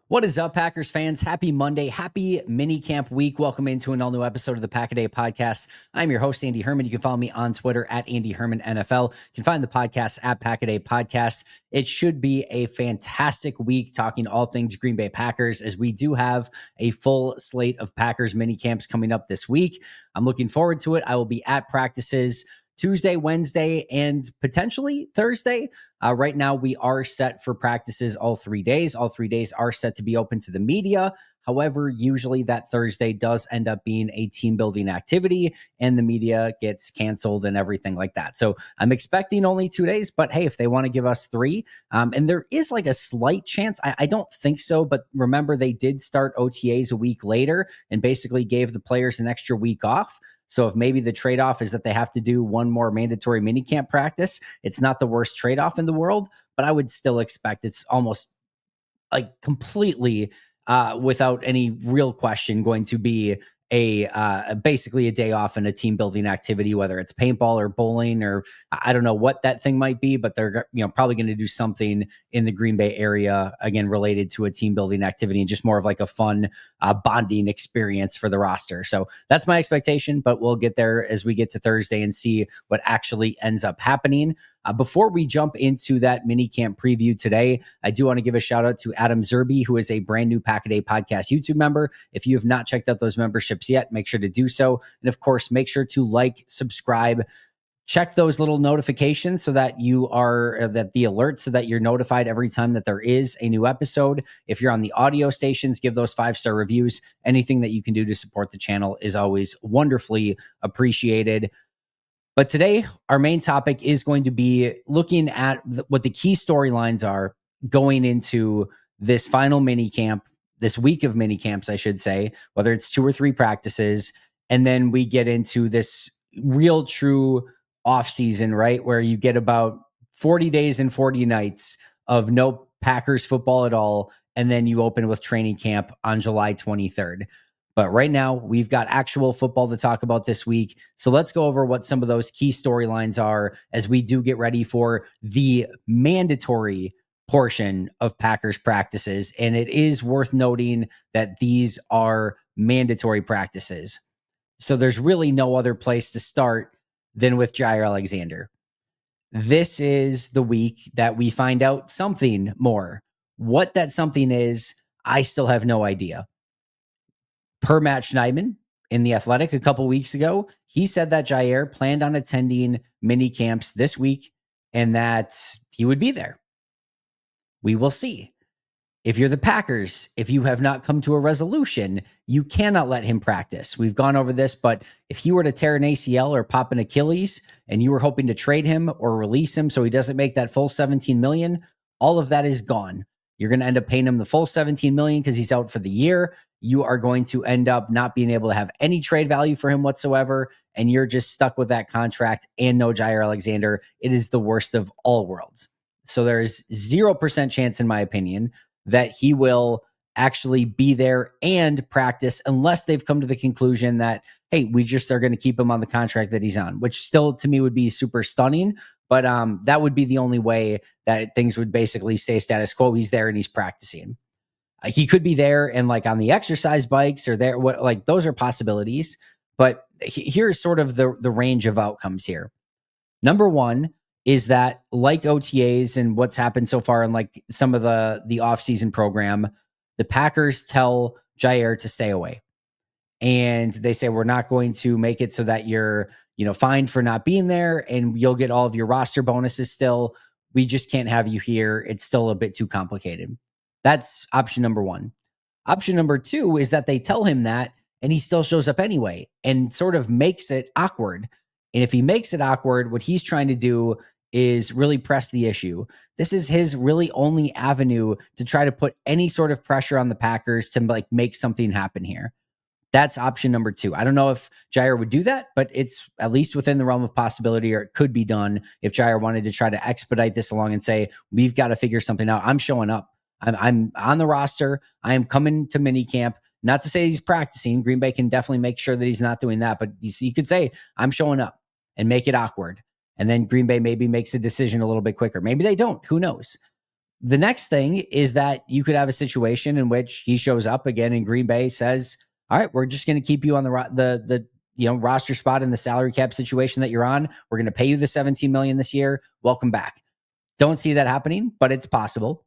What is up, Packers fans? Happy Monday. Happy minicamp week. Welcome into an all-new episode of the Pack-A-Day podcast. I'm your host, Andy Herman. You can follow me on Twitter at Andy Herman NFL. You can find the podcast at Pack-A-Day Podcast. It should be a fantastic week talking all things Green Bay Packers, as we do have a full slate of Packers minicamps coming up this week. I'm looking forward to it. I will be at practices Tuesday, Wednesday, and potentially Thursday. Right now, we are set for practices all 3 days. All 3 days are set to be open to the media. However, usually that Thursday does end up being a team building activity and the media gets canceled and everything like that. So I'm expecting only 2 days, but hey, if they want to give us three, and there is like a slight chance, I don't think so, but remember they did start OTAs a week later and basically gave the players an extra week off. So if maybe the trade-off is that they have to do one more mandatory minicamp practice, it's not the worst trade-off in the world, but I would still expect it's almost like completely without any real question going to be a basically a day off and a team building activity, whether it's paintball or bowling or I don't know what that thing might be, but they're probably going to do something in the Green Bay area again related to a team building activity and just more of like a fun bonding experience for the roster. So that's my expectation, but we'll get there as we get to Thursday and see what actually ends up happening. Before we jump into that mini camp preview today, I do want to give a shout out to Adam Zerby, who is a brand new Pack-A-Day Podcast YouTube member. If you have not checked out those memberships yet, make sure to do so. And of course, make sure to like, subscribe, check those little notifications so that that the alerts so that you're notified every time that there is a new episode. If you're on the audio stations, give those 5-star reviews. Anything that you can do to support the channel is always wonderfully appreciated. But today, our main topic is going to be looking at what the key storylines are going into this final mini camp, this week of mini camps, I should say, whether it's 2 or 3 practices. And then we get into this real true off season, right? Where you get about 40 days and 40 nights of no Packers football at all. And then you open with training camp on July 23rd. But right now, we've got actual football to talk about this week. So let's go over what some of those key storylines are as we do get ready for the mandatory portion of Packers practices. And it is worth noting that these are mandatory practices. So there's really no other place to start than with Jaire Alexander. This is the week that we find out something more. What that something is, I still have no idea. Per Matt Schneidman in The Athletic a couple weeks ago, he said that Jaire planned on attending mini camps this week and that he would be there. We will see. If you're the Packers, if you have not come to a resolution, you cannot let him practice. We've gone over this, but if he were to tear an ACL or pop an Achilles and you were hoping to trade him or release him so he doesn't make that full $17 million, all of that is gone. You're going to end up paying him the full $17 million because he's out for the year. You are going to end up not being able to have any trade value for him whatsoever, and you're just stuck with that contract and no Jaire Alexander. It is the worst of all worlds. So there's 0% chance, in my opinion, that he will actually be there and practice unless they've come to the conclusion that, hey, we just are going to keep him on the contract that he's on, which still to me would be super stunning. But that would be the only way that things would basically stay status quo. He's there and he's practicing. He could be there and like on the exercise bikes or there, what like those are possibilities. But here's sort of the range of outcomes here. Number one is that like OTAs and what's happened so far in like some of the off-season program, the Packers tell Jaire to stay away. And they say, we're not going to make it so that you're, fined for not being there and you'll get all of your roster bonuses still. We just can't have you here. It's still a bit too complicated. That's option number one. Option number two is that they tell him that and he still shows up anyway and sort of makes it awkward. And if he makes it awkward, what he's trying to do is really press the issue. This is his really only avenue to try to put any sort of pressure on the Packers to like make something happen here. That's option number two. I don't know if Jaire would do that, but it's at least within the realm of possibility, or it could be done if Jaire wanted to try to expedite this along and say, we've got to figure something out. I'm showing up. I'm on the roster. I am coming to minicamp. Not to say he's practicing. Green Bay can definitely make sure that he's not doing that, but you could say, I'm showing up and make it awkward. And then Green Bay maybe makes a decision a little bit quicker. Maybe they don't. Who knows? The next thing is that you could have a situation in which he shows up again in Green Bay, says, all right, we're just going to keep you on the roster spot in the salary cap situation that you're on. We're going to pay you the $17 million this year. Welcome back. Don't see that happening, but it's possible.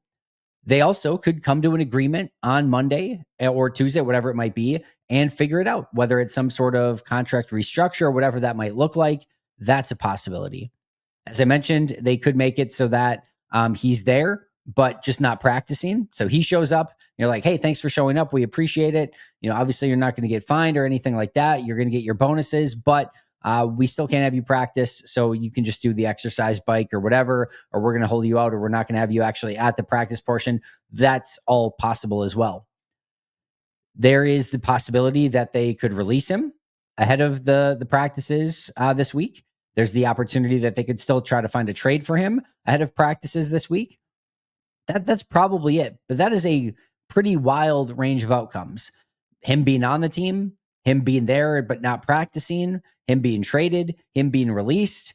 They also could come to an agreement on Monday or Tuesday, whatever it might be, and figure it out, whether it's some sort of contract restructure or whatever that might look like. That's a possibility. As I mentioned, they could make it so that he's there, but just not practicing. So he shows up. You're like, hey, thanks for showing up. We appreciate it. Obviously you're not going to get fined or anything like that. You're going to get your bonuses, but we still can't have you practice. So you can just do the exercise bike or whatever, or we're going to hold you out, or we're not going to have you actually at the practice portion. That's all possible as well. There is the possibility that they could release him ahead of the practices this week. There's the opportunity that they could still try to find a trade for him ahead of practices this week. That's probably it. But that is a pretty wild range of outcomes. Him being on the team, him being there but not practicing, him being traded, him being released.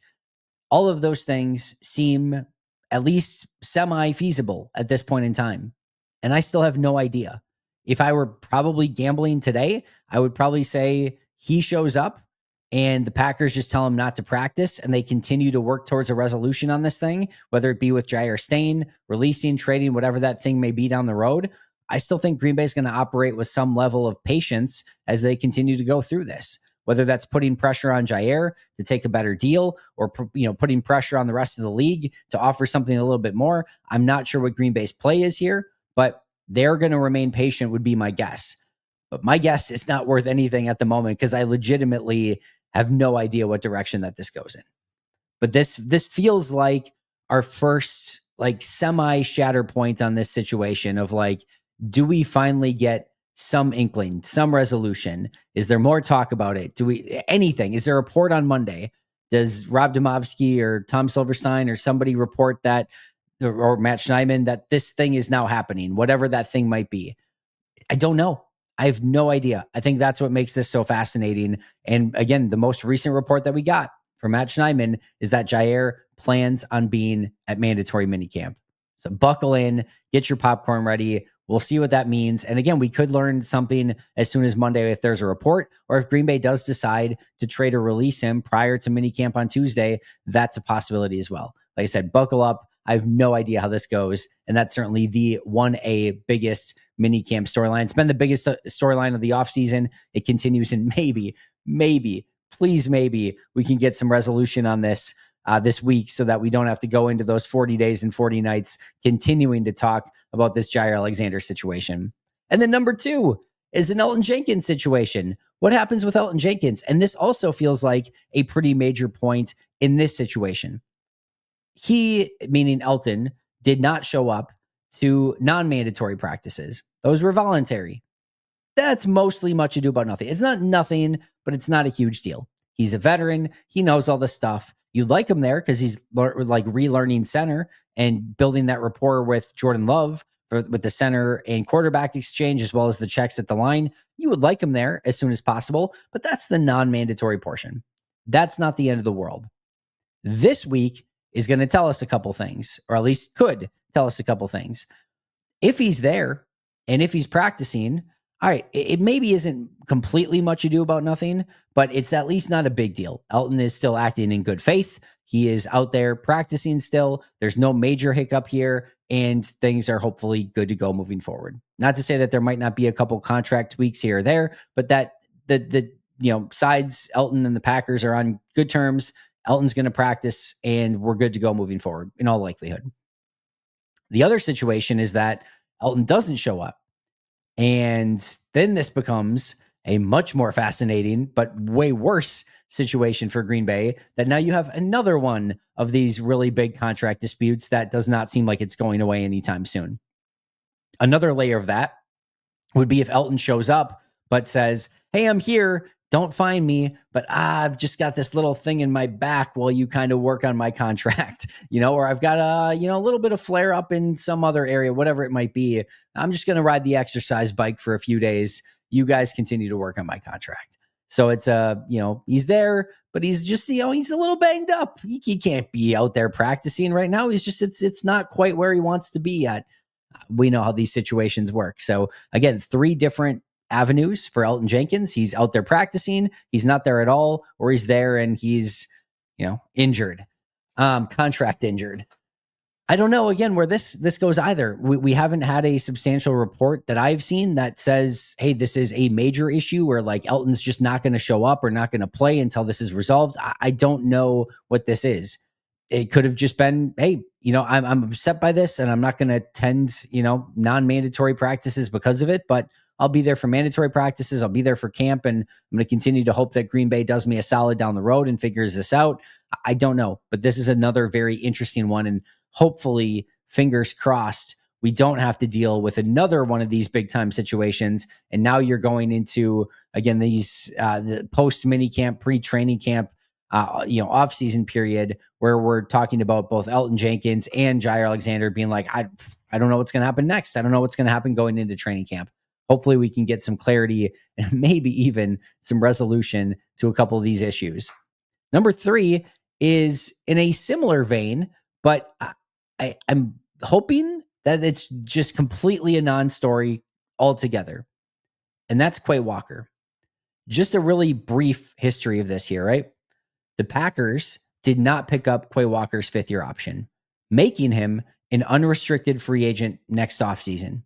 All of those things seem at least semi-feasible at this point in time. And I still have no idea. If I were probably gambling today, I would probably say he shows up and the Packers just tell him not to practice and they continue to work towards a resolution on this thing, whether it be with Jaire staying, releasing, trading, whatever that thing may be down the road. I still think Green Bay is going to operate with some level of patience as they continue to go through this, whether that's putting pressure on Jaire to take a better deal or putting pressure on the rest of the league to offer something a little bit more. I'm not sure what Green Bay's play is here, but they're going to remain patient would be my guess. But my guess is not worth anything at the moment because I legitimately have no idea what direction that this goes in. But this feels like our first semi shatter point on this situation of do we finally get some inkling, some resolution? Is there more talk about it? Anything? Is there a report on Monday? Does Rob Demovsky or Tom Silverstein or somebody report that, or Matt Schneidman, that this thing is now happening, whatever that thing might be? I don't know. I have no idea. I think that's what makes this so fascinating. And again, the most recent report that we got from Matt Schneidman is that Jaire plans on being at mandatory minicamp. So buckle in, get your popcorn ready. We'll see what that means. And again, we could learn something as soon as Monday if there's a report, or if Green Bay does decide to trade or release him prior to minicamp on Tuesday, that's a possibility as well. Like I said, buckle up. I have no idea how this goes. And that's certainly the 1A biggest minicamp storyline. It's been the biggest storyline of the offseason. It continues, and maybe, please, maybe we can get some resolution on this this week so that we don't have to go into those 40 days and 40 nights continuing to talk about this Jaire Alexander situation. And then number 2 is an Elton Jenkins situation. What happens with Elton Jenkins? And this also feels like a pretty major point in this situation. He, meaning Elton, did not show up to non-mandatory practices. Those were voluntary. That's mostly much ado about nothing. It's not nothing, but it's not a huge deal. He's a veteran. He knows all this stuff. You like him there because he's relearning center and building that rapport with Jordan Love with the center and quarterback exchange, as well as the checks at the line. You would like him there as soon as possible, but that's the non-mandatory portion. That's not the end of the world. This week is going to tell us a couple things, or at least could tell us a couple things. If he's there and if he's practicing, all right, it maybe isn't completely much ado about nothing, but it's at least not a big deal. Elton is still acting in good faith. He is out there practicing still. There's no major hiccup here, and things are hopefully good to go moving forward. Not to say that there might not be a couple contract tweaks here or there, but that the sides, Elton and the Packers, are on good terms. Elton's going to practice, and we're good to go moving forward in all likelihood. The other situation is that Elton doesn't show up. And then this becomes a much more fascinating, but way worse situation for Green Bay, that now you have another one of these really big contract disputes that does not seem like it's going away anytime soon. Another layer of that would be if Elton shows up, but says, hey, I'm here. Don't find me, but I've just got this little thing in my back while you kind of work on my contract, or I've got a little bit of flare up in some other area, whatever it might be. I'm just going to ride the exercise bike for a few days. You guys continue to work on my contract. So it's he's there, but he's just, he's a little banged up. He can't be out there practicing right now. He's just, it's not quite where he wants to be yet. We know how these situations work. So again, 3 different avenues for Elton Jenkins. He's out there practicing, he's not there at all, or he's there and he's, injured, contract injured. I don't know again where this goes either. We haven't had a substantial report that I've seen that says, hey, this is a major issue where like Elton's just not going to show up or not going to play until this is resolved. I don't know what this is. It could have just been, hey, I'm upset by this and I'm not going to attend, non-mandatory practices because of it, but I'll be there for mandatory practices. I'll be there for camp, and I'm going to continue to hope that Green Bay does me a solid down the road and figures this out. I don't know, but this is another very interesting one. And hopefully, fingers crossed, we don't have to deal with another one of these big time situations. And now you're going into, again, these the post minicamp, pre-training camp, off-season period where we're talking about both Elton Jenkins and Jaire Alexander being like, I don't know what's going to happen next. I don't know what's going to happen going into training camp. Hopefully we can get some clarity and maybe even some resolution to a couple of these issues. Number 3 is in a similar vein, but I'm hoping that it's just completely a non-story altogether. And that's Quay Walker. Just a really brief history of this here, right? The Packers did not pick up Quay Walker's 5th-year option, making him an unrestricted free agent next offseason.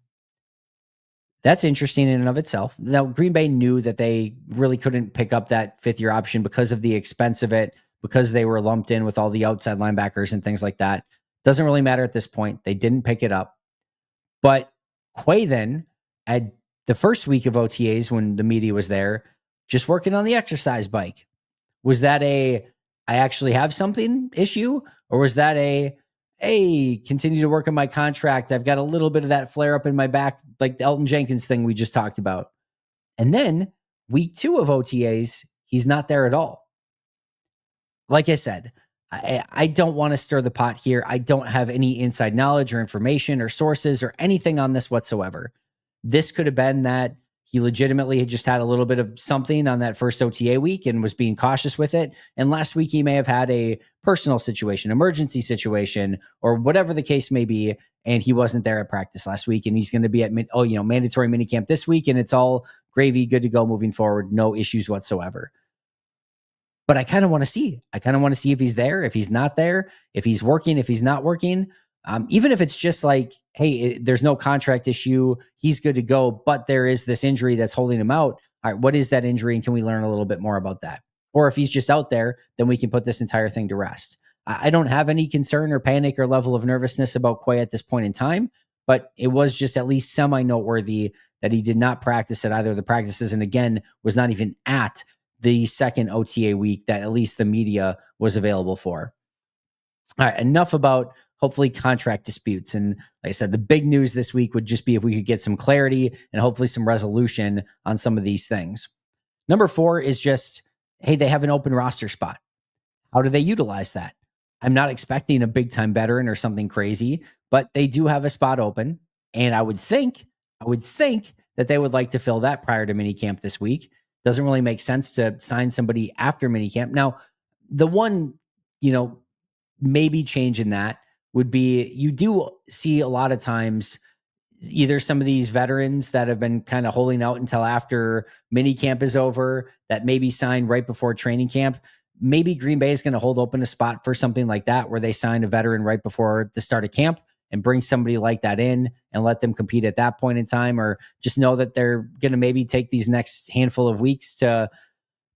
That's interesting in and of itself. Now, Green Bay knew that they really couldn't pick up that 5th-year option because of the expense of it, because they were lumped in with all the outside linebackers and things like that. Doesn't really matter at this point. They didn't pick it up. But Quay then, at the first week of OTAs when the media was there, just working on the exercise bike. Was that I actually have something issue? Or was that hey, continue to work on my contract. I've got a little bit of that flare up in my back, like the Elton Jenkins thing we just talked about. And then week 2 of OTAs, he's not there at all. Like I said, I don't want to stir the pot here. I don't have any inside knowledge or information or sources or anything on this whatsoever. This could have been that he legitimately had just had a little bit of something on that first OTA week and was being cautious with it. And last week he may have had a personal situation, emergency situation, or whatever the case may be. And he wasn't there at practice last week. And he's going to be at mandatory minicamp this week. And it's all gravy, good to go moving forward. No issues whatsoever. But I kind of want to see. I kind of want to see if he's there, if he's not there, if he's working, if he's not working. Even if it's just like, hey, there's no contract issue, he's good to go, but there is this injury that's holding him out. All right, what is that injury? And can we learn a little bit more about that? Or if he's just out there, then we can put this entire thing to rest. I don't have any concern or panic or level of nervousness about Quay at this point in time, but it was just at least semi-noteworthy that he did not practice at either of the practices, and again, was not even at the second OTA week that at least the media was available for. All right, enough about hopefully contract disputes. And like I said, the big news this week would just be if we could get some clarity and hopefully some resolution on some of these things. Number 4 is just, hey, they have an open roster spot. How do they utilize that? I'm not expecting a big time veteran or something crazy, but they do have a spot open. And I would think that they would like to fill that prior to minicamp this week. Doesn't really make sense to sign somebody after minicamp. Now, the one, maybe change in that would be you do see a lot of times either some of these veterans that have been kind of holding out until after minicamp is over that maybe sign right before training camp. Maybe Green Bay is going to hold open a spot for something like that where they sign a veteran right before the start of camp and bring somebody like that in and let them compete at that point in time, or just know that they're going to maybe take these next handful of weeks to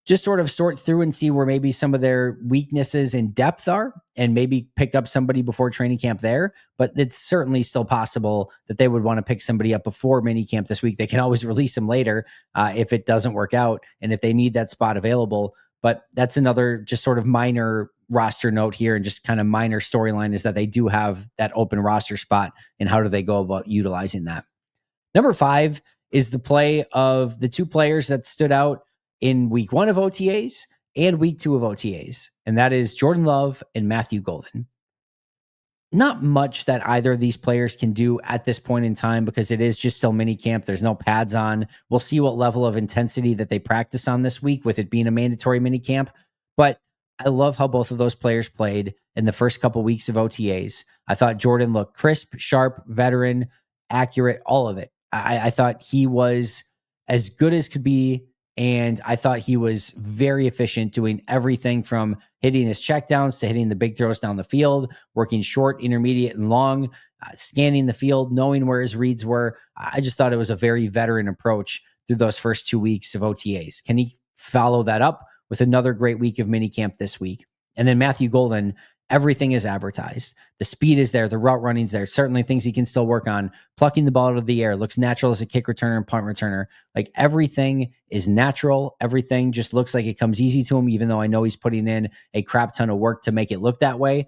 just sort of sort through and see where maybe some of their weaknesses in depth are and maybe pick up somebody before training camp there. But it's certainly still possible that they would want to pick somebody up before minicamp this week. They can always release them later if it doesn't work out and if they need that spot available. But that's another just sort of minor roster note here and just kind of minor storyline is that they do have that open roster spot, and how do they go about utilizing that? Number 5 is the play of the 2 players that stood out in week 1 of OTAs and week 2 of OTAs, and that is Jordan Love and Matthew Golden. Not much that either of these players can do at this point in time because it is just still mini camp. There's no pads on. We'll see what level of intensity that they practice on this week with it being a mandatory mini camp. But I love how both of those players played in the first couple weeks of OTAs. I thought Jordan looked crisp, sharp, veteran, accurate, all of it. I thought he was as good as could be. And I thought he was very efficient doing everything from hitting his checkdowns to hitting the big throws down the field, working short, intermediate, and long, scanning the field, knowing where his reads were. I just thought it was a very veteran approach through those first 2 weeks of OTAs. Can he follow that up with another great week of minicamp this week? And then Matthew Golden, everything is advertised. The speed is there. The route running's there. Certainly things he can still work on. Plucking the ball out of the air looks natural as a kick returner and punt returner. Like everything is natural. Everything just looks like it comes easy to him, even though I know he's putting in a crap ton of work to make it look that way.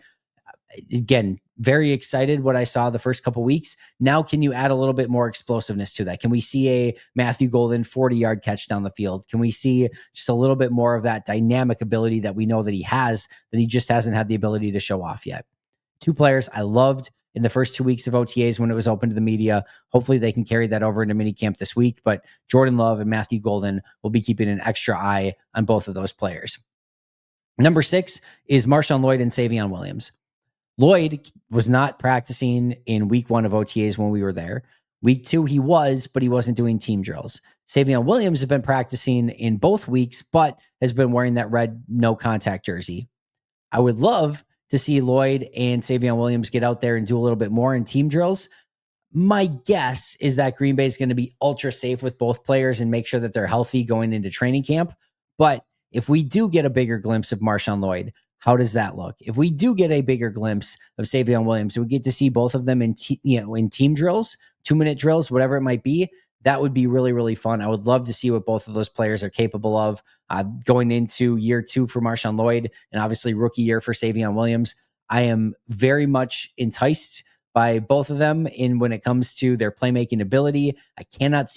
Again, very excited what I saw the first couple weeks. Now, can you add a little bit more explosiveness to that? Can we see a Matthew Golden 40-yard catch down the field? Can we see just a little bit more of that dynamic ability that we know that he has, that he just hasn't had the ability to show off yet? Two players I loved in the first 2 weeks of OTAs when it was open to the media. Hopefully they can carry that over into minicamp this week, but Jordan Love and Matthew Golden will be keeping an extra eye on both of those players. Number 6 is Marshawn Lloyd and Savion Williams. Lloyd was not practicing in week 1 of OTAs when we were there. Week 2, he was, but he wasn't doing team drills. Savion Williams has been practicing in both weeks, but has been wearing that red no contact jersey. I would love to see Lloyd and Savion Williams get out there and do a little bit more in team drills. My guess is that Green Bay is going to be ultra safe with both players and make sure that they're healthy going into training camp. But if we do get a bigger glimpse of Marshawn Lloyd, how does that look? If we do get a bigger glimpse of Savion Williams, we get to see both of them in team drills, 2-minute drills, whatever it might be. That would be really, really fun. I would love to see what both of those players are capable of going into year 2 for Marshawn Lloyd and obviously rookie year for Savion Williams. I am very much enticed by both of them in when it comes to their playmaking ability. I cannot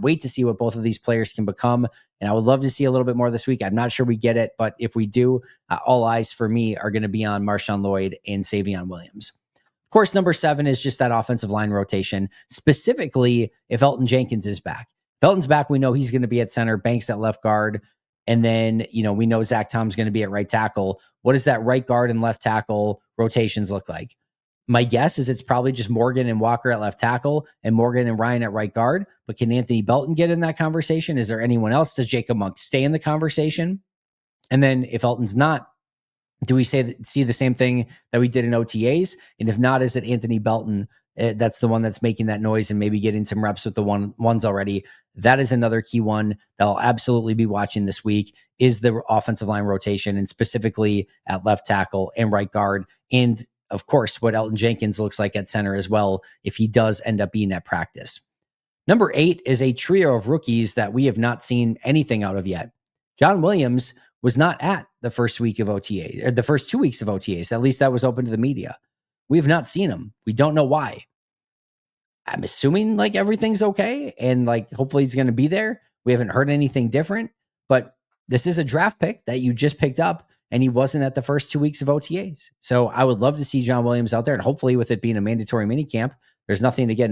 wait to see what both of these players can become. And I would love to see a little bit more this week. I'm not sure we get it, but if we do, all eyes for me are going to be on Marshawn Lloyd and Savion Williams. Of course, number 7 is just that offensive line rotation, specifically if Elton Jenkins is back. If Elton's back, we know he's going to be at center, Banks at left guard. And then, we know Zach Tom's going to be at right tackle. What does that right guard and left tackle rotations look like? My guess is it's probably just Morgan and Walker at left tackle and Morgan and Ryan at right guard. But can Anthony Belton get in that conversation? Is there anyone else? Does Jacob Monk stay in the conversation? And then if Elton's not, do we see the same thing that we did in OTAs? And if not, is it Anthony Belton? That's the one that's making that noise and maybe getting some reps with the ones already. That is another key one that I'll absolutely be watching this week is the offensive line rotation and specifically at left tackle and right guard. And of course, what Elton Jenkins looks like at center as well, if he does end up being at practice. Number 8 is a trio of rookies that we have not seen anything out of yet. John Williams was not at the first week of OTA, or the first 2 weeks of OTAs. At least that was open to the media. We have not seen him. We don't know why. I'm assuming like everything's okay and like hopefully he's going to be there. We haven't heard anything different, but this is a draft pick that you just picked up and he wasn't at the first 2 weeks of OTAs. So I would love to see John Williams out there and hopefully with it being a mandatory minicamp, there's nothing to get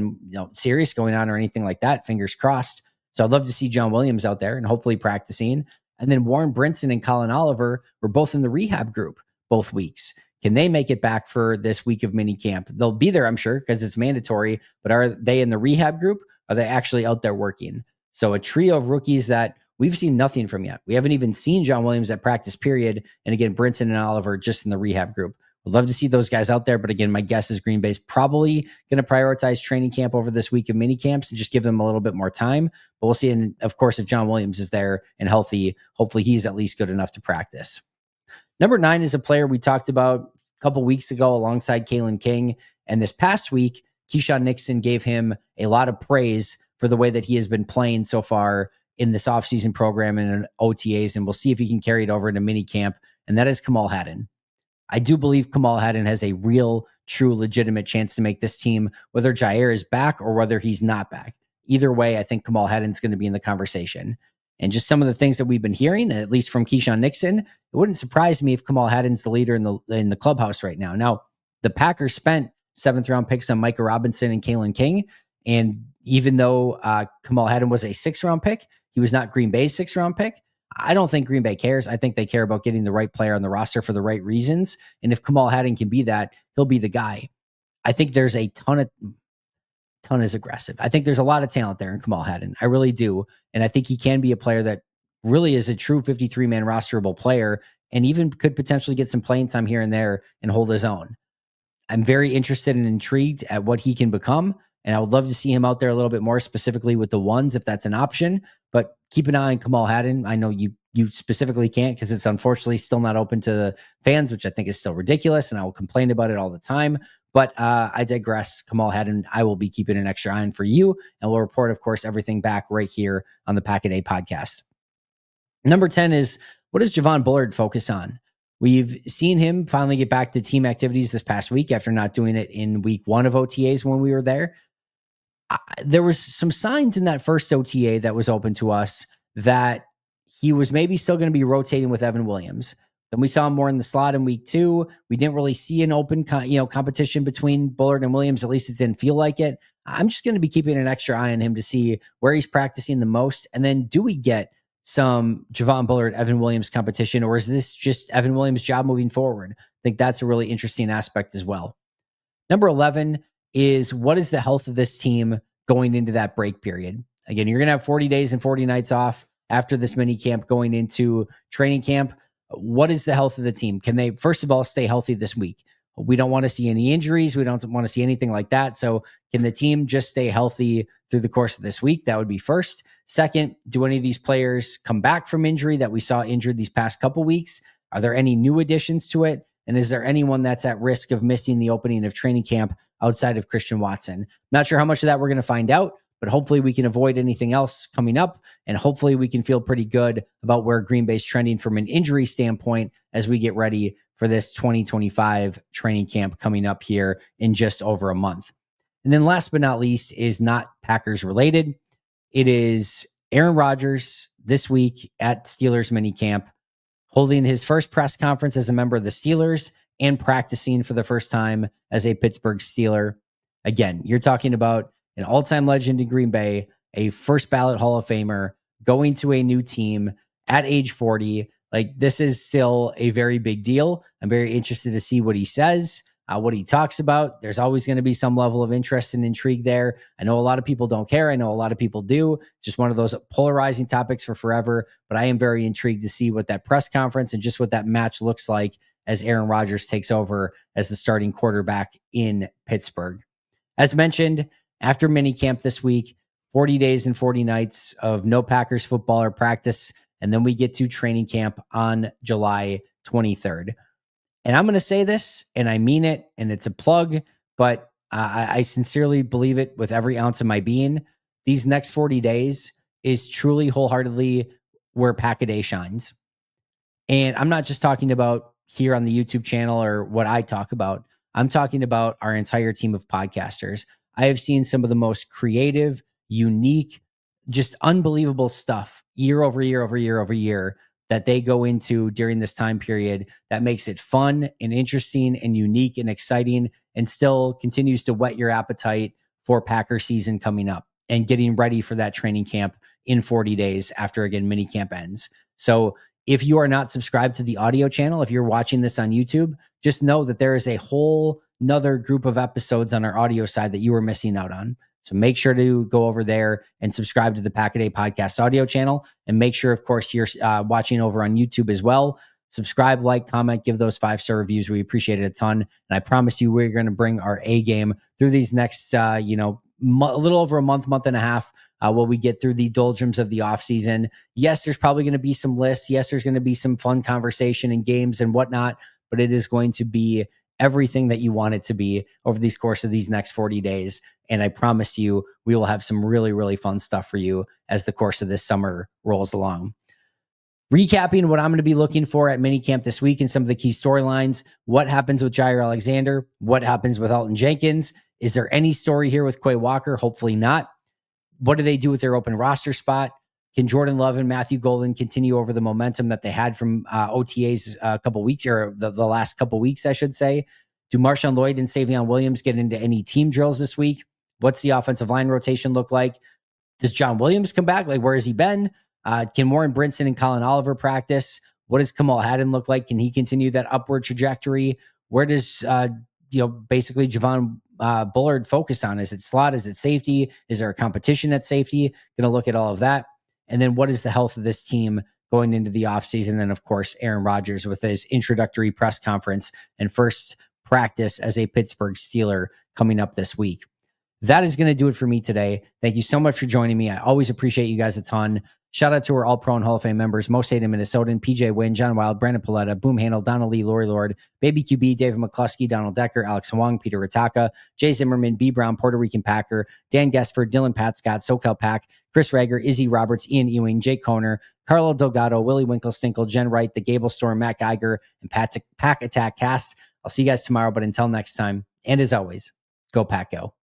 serious going on or anything like that. Fingers crossed. So I'd love to see John Williams out there and hopefully practicing. And then Warren Brinson and Colin Oliver were both in the rehab group both weeks. Can they make it back for this week of minicamp? They'll be there, I'm sure, because it's mandatory. But are they in the rehab group? Are they actually out there working? So a trio of rookies that we've seen nothing from yet. We haven't even seen John Williams at practice period. And again, Brinson and Oliver just in the rehab group. Would love to see those guys out there. But again, my guess is Green Bay's probably going to prioritize training camp over this week of mini camps and just give them a little bit more time. But we'll see. And of course, if John Williams is there and healthy, hopefully he's at least good enough to practice. Number 9 is a player we talked about a couple weeks ago alongside Kalen King. And this past week, Keyshawn Nixon gave him a lot of praise for the way that he has been playing so far in this offseason program and in OTAs. And we'll see if he can carry it over into mini camp. And that is Kamal Hadden. I do believe Kamal Hadden has a real, true, legitimate chance to make this team, whether Jaire is back or whether he's not back. Either way, I think Kamal Hadden's going to be in the conversation. And just some of the things that we've been hearing, at least from Keyshawn Nixon, it wouldn't surprise me if Kamal Hadden's the leader in the clubhouse right now. Now, The Packers spent 7th-round picks on Micah Robinson and Kalen King. And even though Kamal Hadden was a 6th-round pick, he was not Green Bay's 6th-round pick. I don't think Green Bay cares. I think they care about getting the right player on the roster for the right reasons. And if Kamal Hadden can be that, he'll be the guy. I think there's a ton is aggressive. I think there's a lot of talent there in Kamal Hadden. I really do. And I think he can be a player that really is a true 53-man rosterable player and even could potentially get some playing time here and there and hold his own. I'm very interested and intrigued at what he can become. And I would love to see him out there a little bit more, specifically with the ones, if that's an option. But keep an eye on Kamal Hadden. I know you specifically can't because it's unfortunately still not open to the fans, which I think is still ridiculous. And I will complain about it all the time. But I digress. Kamal Hadden, I will be keeping an extra eye on for you. And we'll report, of course, everything back right here on the Pack a Day podcast. Number 10 is, what does Javon Bullard focus on? We've seen him finally get back to team activities this past week after not doing it in week 1 of OTAs when we were there. There was some signs in that first OTA that was open to us that he was maybe still going to be rotating with Evan Williams. Then we saw him more in the slot in week 2. We didn't really see an open competition between Bullard and Williams. At least it didn't feel like it. I'm just going to be keeping an extra eye on him to see where he's practicing the most. And then do we get some Javon Bullard, Evan Williams competition, or is this just Evan Williams' job moving forward? I think that's a really interesting aspect as well. Number 11 is, what is the health of this team going into that break period? Again, you're going to have 40 days and 40 nights off after this mini camp going into training camp. What is the health of the team? Can they, first of all, stay healthy this week? We don't want to see any injuries. We don't want to see anything like that. So can the team just stay healthy through the course of this week? That would be first. Second, do any of these players come back from injury that we saw injured these past couple weeks? Are there any new additions to it? And is there anyone that's at risk of missing the opening of training camp outside of Christian Watson? Not sure how much of that we're going to find out, but hopefully we can avoid anything else coming up. And hopefully we can feel pretty good about where Green Bay's trending from an injury standpoint as we get ready for this 2025 training camp coming up here in just over a month. And then last but not least is not Packers related. It is Aaron Rodgers this week at Steelers minicamp, holding his first press conference as a member of the Steelers and practicing for the first time as a Pittsburgh Steeler. Again, you're talking about an all-time legend in Green Bay, a first ballot Hall of Famer, going to a new team at age 40. Like, this is still a very big deal. I'm very interested to see what he says, what he talks about. There's always going to be some level of interest and intrigue there. I know a lot of people don't care. I know a lot of people do. Just one of those polarizing topics for forever. But I am very intrigued to see what that press conference and just what that match looks like as Aaron Rodgers takes over as the starting quarterback in Pittsburgh. As mentioned, after minicamp this week, 40 days and 40 nights of no Packers football or practice, and then we get to training camp on July 23rd. And I'm going to say this, and I mean it, and it's a plug, but I sincerely believe it with every ounce of my being. These next 40 days is truly wholeheartedly where Pack-A-Day shines. And I'm not just talking about here on the YouTube channel or what I talk about. I'm talking about our entire team of podcasters. I have seen some of the most creative, unique, just unbelievable stuff year over year that they go into during this time period that makes it fun and interesting and unique and exciting and still continues to whet your appetite for Packer season coming up and getting ready for that training camp in 40 days after, again, minicamp ends. So if you are not subscribed to the audio channel, if you're watching this on YouTube, just know that there is a whole nother group of episodes on our audio side that you are missing out on. So make sure to go over there and subscribe to the Pack-A-Day Podcast audio channel. And make sure, of course, you're watching over on YouTube as well. Subscribe, like, comment, give those 5-star reviews. We appreciate it a ton. And I promise you, we're going to bring our A game through these next, a little over a month and a half while we get through the doldrums of the offseason. Yes, there's probably going to be some lists. Yes, there's going to be some fun conversation and games and whatnot, but it is going to be everything that you want it to be over the course of these next 40 days. And I promise you, we will have some really, really fun stuff for you as the course of this summer rolls along. Recapping what I'm going to be looking for at minicamp this week and some of the key storylines. What happens with Jaire Alexander? What happens with Elton Jenkins? Is there any story here with Quay Walker? Hopefully not. What do they do with their open roster spot? Can Jordan Love and Matthew Golden continue over the momentum that they had from OTAs a couple weeks, or the last couple weeks, I should say? Do Marshawn Lloyd and Savion Williams get into any team drills this week? What's the offensive line rotation look like? Does John Williams come back? Like, where has he been? Can Warren Brinson and Colin Oliver practice? What does Kamal Hadden look like? Can he continue that upward trajectory? Where does, basically Javon Bullard focus on? Is it slot? Is it safety? Is there a competition at safety? Going to look at all of that. And then what is the health of this team going into the offseason? And then, of course, Aaron Rodgers with his introductory press conference and first practice as a Pittsburgh Steeler coming up this week. That is going to do it for me today. Thank you so much for joining me. I always appreciate you guys a ton. Shout out to our All-Pro and Hall of Fame members, Most Hated Minnesotan, PJ Wynn, John Wild, Brandon Paletta, Boom Handle, Donna Lee, Lori Lord, Baby QB, David McCluskey, Donald Decker, Alex Hwang, Peter Ritaka, Jay Zimmerman, B. Brown, Puerto Rican Packer, Dan Gesford, Dylan Pat Scott, SoCal Pack, Chris Rager, Izzy Roberts, Ian Ewing, Jake Koner, Carlo Delgado, Willie Winkle-Stinkle, Jen Wright, The Gable Storm, Matt Geiger, and Pack Attack Cast. I'll see you guys tomorrow, but until next time, and as always, go Pack Go.